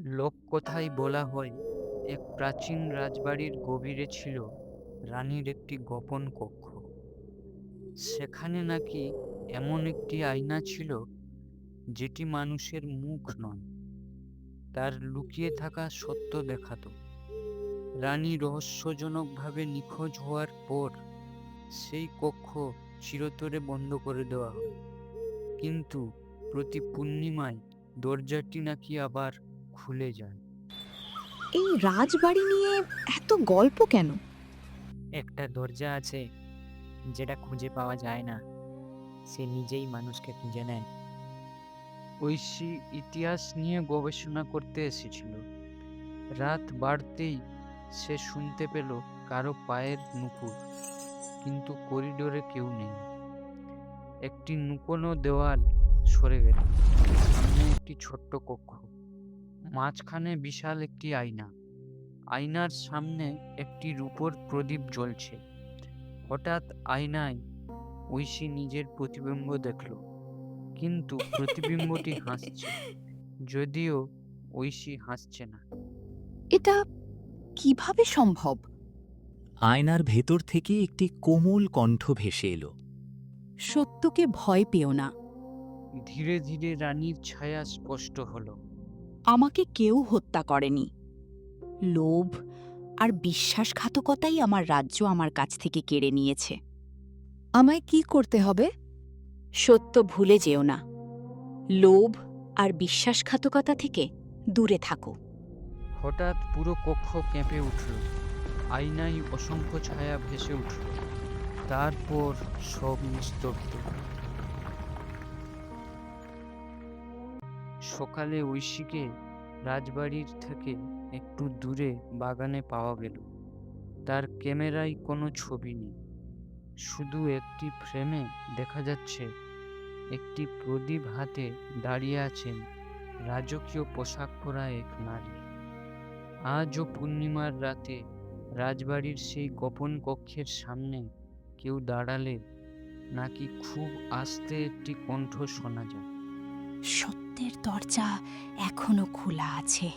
লোককথায় বলা হয়, এক প্রাচীন রাজবাড়ির গভীরে ছিল রানীর একটি গোপন কক্ষ। সেখানে নাকি এমন একটি আয়না ছিল যেটি মানুষের মুখ নয়, তার লুকিয়ে থাকা সত্য দেখাতো। রানী রহস্যজনকভাবে নিখোঁজ হওয়ার পর সেই কক্ষ চিরতরে বন্ধ করে দেওয়া হয়, কিন্তু প্রতি পূর্ণিমায় দরজাটি নাকি আবার খুলে যায়। এই রাজবাড়ি নিয়ে এত গল্প কেন? একটা দরজা আছে যেটা খুঁজে পাওয়া যায় না, সে নিজেই মানুষকে খুঁজে নেয়। ঐশী ইতিহাস নিয়ে গবেষণা করতে এসেছিল। রাত বাড়তেই সে শুনতে পেল কারো পায়ের নুপুর, কিন্তু করিডোরে কেউ নেই। একটি নুকোনো দেওয়াল সরে গেল, সামনে একটি ছোট্ট কক্ষ, মাঝখানে বিশাল একটি আয়না। আয়নার সামনে একটি রূপোর প্রদীপ জ্বলছে। হঠাৎ আয়নায় ঐশী নিজের প্রতিবিম্ব দেখল, কিন্তু প্রতিবিম্বটি হাসছে, যদিও ঐশী হাসছে না। এটা কিভাবে সম্ভব? আয়নার ভেতর থেকে একটি কোমল কণ্ঠ ভেসে এলো। সত্যকে ভয় পেও না। ধীরে ধীরে রানীর ছায়া স্পষ্ট হলো। আমাকে কেউ হত্যা করেনি। লোভ আর বিশ্বাসঘাতকতাই আমার রাজ্য আমার কাছ থেকে কেড়ে নিয়েছে। আমায় কি করতে হবে? সত্য ভুলে যেও না। লোভ আর বিশ্বাসঘাতকতা থেকে দূরে থাকো। হঠাৎ পুরো কক্ষ কেঁপে উঠল, আয়নায় অসংখ্য ছায়া ভেসে উঠল, তারপর সব নিস্তব্ধ। সকালে ঐশীকে রাজবাড়ির থেকে একটু দূরে বাগানে পাওয়া গেল। তার ক্যামেরায় কোনো ছবি নেই, শুধু একটি ফ্রেমে দেখা যাচ্ছে একটি প্রদীপ হাতে দাঁড়িয়ে আছেন রাজকীয় পোশাক পরা এক নারী। আজও পূর্ণিমার রাতে রাজবাড়ির সেই গোপন কক্ষের সামনে কেউ দাঁড়ালে নাকি খুব আস্তে একটি কণ্ঠ শোনা যায়। সত্যের দরজা এখনো খোলা আছে।